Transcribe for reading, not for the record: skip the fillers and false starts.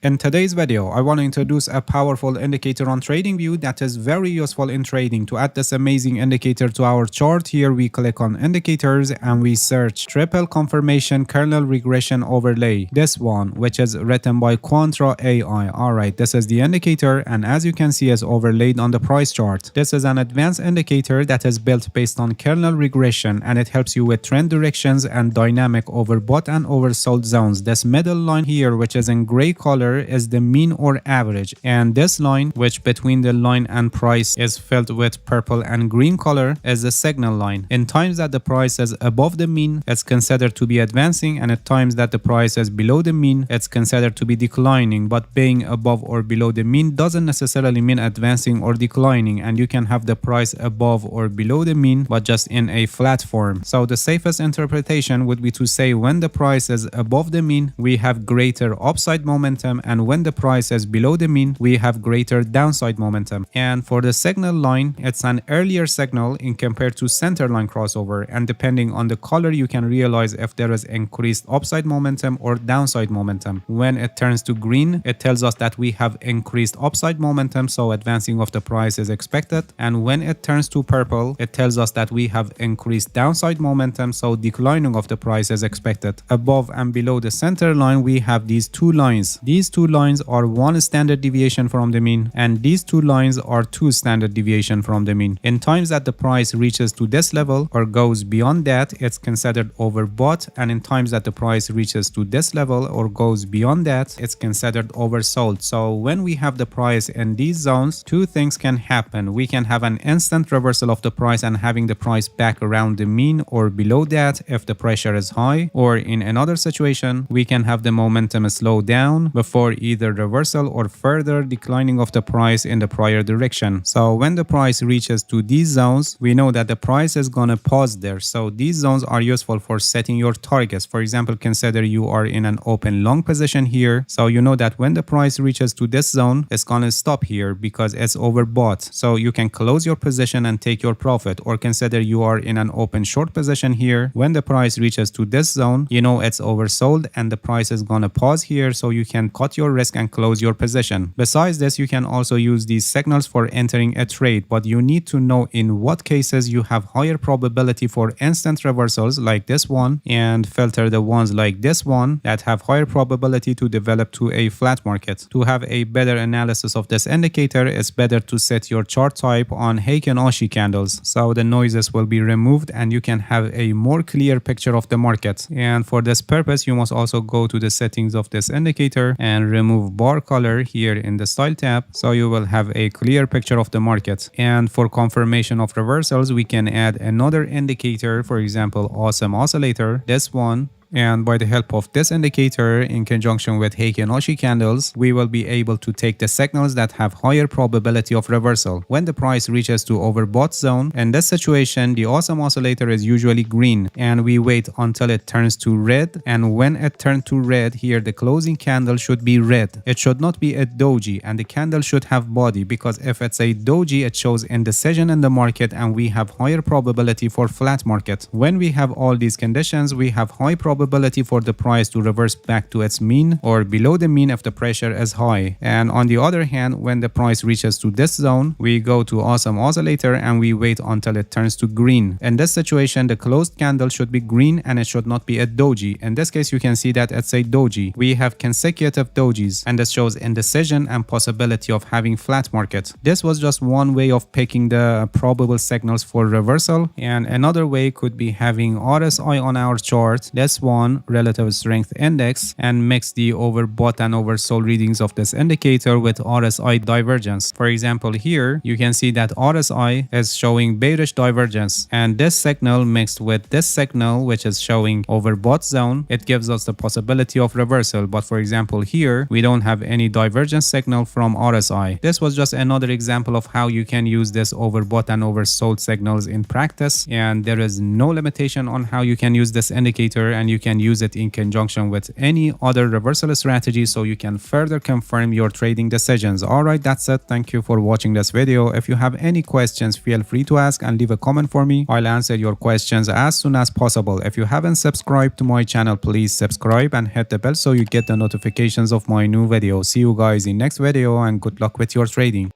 In today's video, I want to introduce a powerful indicator on TradingView that is very useful in trading. To add this amazing indicator to our chart, here we click on indicators and we search triple confirmation kernel regression overlay. This one, which is written by Quantra AI. Alright, this is the indicator, and as you can see is overlaid on the price chart. This is an advanced indicator that is built based on kernel regression, and it helps you with trend directions and dynamic overbought and oversold zones. This middle line here, which is in gray color, is the mean or average, and this line, which between the line and price is filled with purple and green color, is the signal line. In times that the price is above the mean, it's considered to be advancing, and at times that the price is below the mean, it's considered to be declining. But being above or below the mean doesn't necessarily mean advancing or declining, and you can have the price above or below the mean but just in a flat form. So the safest interpretation would be to say when the price is above the mean, we have greater upside momentum, and when the price is below the mean, we have greater downside momentum. And for the signal line, it's an earlier signal in compared to center line crossover, and depending on the color you can realize if there is increased upside momentum or downside momentum. When it turns to green, it tells us that we have increased upside momentum, so advancing of the price is expected, and when it turns to purple, it tells us that we have increased downside momentum, so declining of the price is expected. Above and below the center line, we have these two lines. These two lines are one standard deviation from the mean, and these two lines are two standard deviation from the mean. In times that the price reaches to this level or goes beyond that, it's considered overbought, and in times that the price reaches to this level or goes beyond that, it's considered oversold. So when we have the price in these zones, two things can happen. We can have an instant reversal of the price and having the price back around the mean or below that if the pressure is high, or in another situation, we can have the momentum slow down before either reversal or further declining of the price in the prior direction. So when the price reaches to these zones, we know that the price is gonna pause there. So these zones are useful for setting your targets. For example, consider you are in an open long position here. So you know that when the price reaches to this zone, it's gonna stop here because it's overbought. So you can close your position and take your profit. Or consider you are in an open short position here. When the price reaches to this zone, you know it's oversold and the price is gonna pause here, so you can cut your risk and close your position. Besides this, you can also use these signals for entering a trade, but you need to know in what cases you have higher probability for instant reversals like this one, and filter the ones like this one that have higher probability to develop to a flat market. To have a better analysis of this indicator, it's better to set your chart type on Heikin-Ashi candles, so the noises will be removed and you can have a more clear picture of the market. And for this purpose, you must also go to the settings of this indicator and remove bar color here in the style tab, so you will have a clear picture of the market. And for confirmation of reversals, we can add another indicator, for example awesome oscillator, this one. And by the help of this indicator in conjunction with Heikin-Ashi candles, we will be able to take the signals that have higher probability of reversal. When the price reaches to overbought zone, in this situation the awesome oscillator is usually green, and we wait until it turns to red, and when it turns to red here, the closing candle should be red. It should not be a doji, and the candle should have body, because if it's a doji, it shows indecision in the market and we have higher probability for flat market. When we have all these conditions, we have high probability for the price to reverse back to its mean or below the mean if the pressure is high. And on the other hand, when the price reaches to this zone, we go to awesome oscillator and we wait until it turns to green. In this situation, the closed candle should be green and it should not be a doji. In this case, you can see that it's a doji. We have consecutive dojis, and this shows indecision and possibility of having flat market. This was just one way of picking the probable signals for reversal, and another way could be having RSI on our chart, this one, relative strength index, and mix the overbought and oversold readings of this indicator with RSI divergence. For example, here you can see that RSI is showing bearish divergence, and this signal mixed with this signal, which is showing overbought zone, it gives us the possibility of reversal. But for example, here we don't have any divergence signal from RSI. This was just another example of how you can use this overbought and oversold signals in practice, and there is no limitation on how you can use this indicator, and you you can use it in conjunction with any other reversal strategy so you can further confirm your trading decisions. Alright, that's it. Thank you for watching this video. If you have any questions, feel free to ask and leave a comment for me. I'll answer your questions as soon as possible. If you haven't subscribed to my channel, please subscribe and hit the bell so you get the notifications of my new video. See you guys in next video and good luck with your trading.